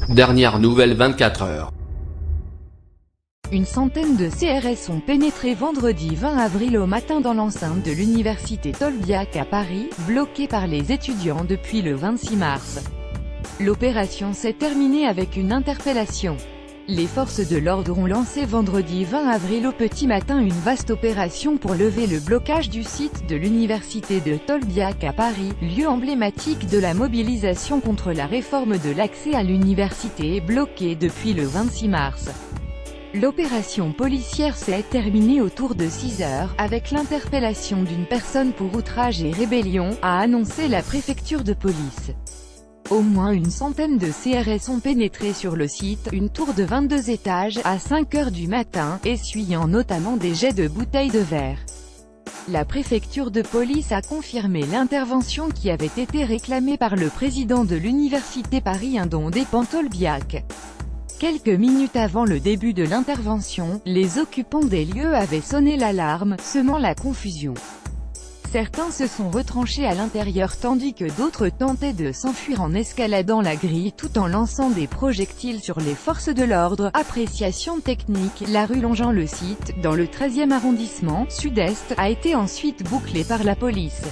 Dernière nouvelle 24 heures. Une centaine de CRS ont pénétré vendredi 20 avril au matin dans l'enceinte de l'université Tolbiac à Paris, bloquée par les étudiants depuis le 26 mars. L'opération s'est terminée avec une interpellation. Les forces de l'ordre ont lancé vendredi 20 avril au petit matin une vaste opération pour lever le blocage du site de l'université de Tolbiac à Paris, lieu emblématique de la mobilisation contre la réforme de l'accès à l'université bloquée depuis le 26 mars. L'opération policière s'est terminée autour de 6 heures, avec l'interpellation d'une personne pour outrage et rébellion, a annoncé la préfecture de police. Au moins une centaine de CRS ont pénétré sur le site, une tour de 22 étages, à 5 heures du matin, essuyant notamment des jets de bouteilles de verre. La préfecture de police a confirmé l'intervention qui avait été réclamée par le président de l'université Paris Indon-Despentes Tolbiac. Quelques minutes avant le début de l'intervention, les occupants des lieux avaient sonné l'alarme, semant la confusion. Certains se sont retranchés à l'intérieur tandis que d'autres tentaient de s'enfuir en escaladant la grille tout en lançant des projectiles sur les forces de l'ordre. Appréciation technique, la rue longeant le site, dans le 13e arrondissement, sud-est, a été ensuite bouclée par la police.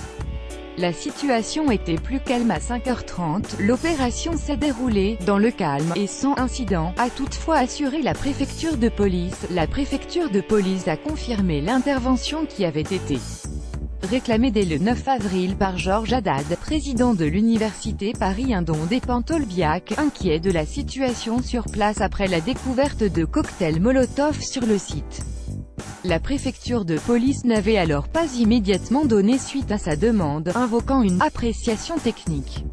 La situation était plus calme à 5h30, l'opération s'est déroulée, dans le calme, et sans incident, a toutefois assuré la préfecture de police. La préfecture de police a confirmé l'intervention qui avait été réclamée dès le 9 avril par Georges Haddad, président de l'université Paris Indon-Despentes Tolbiac, inquiet de la situation sur place après la découverte de cocktails Molotov sur le site. La préfecture de police n'avait alors pas immédiatement donné suite à sa demande, invoquant une appréciation technique.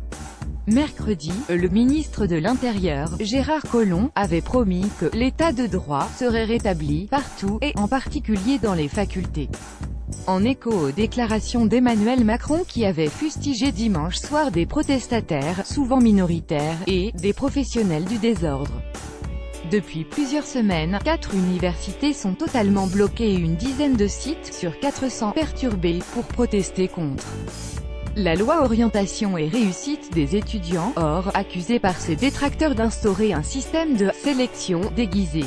Mercredi, le ministre de l'Intérieur, Gérard Collomb, avait promis que l'état de droit serait rétabli partout, et en particulier dans les facultés. En écho aux déclarations d'Emmanuel Macron qui avait fustigé dimanche soir des protestataires, souvent minoritaires, et des professionnels du désordre. Depuis plusieurs semaines, 4 universités sont totalement bloquées et une dizaine de sites, sur 400, perturbés, pour protester contre la loi orientation et réussite des étudiants, or, accusée par ses détracteurs d'instaurer un système de « sélection » déguisée.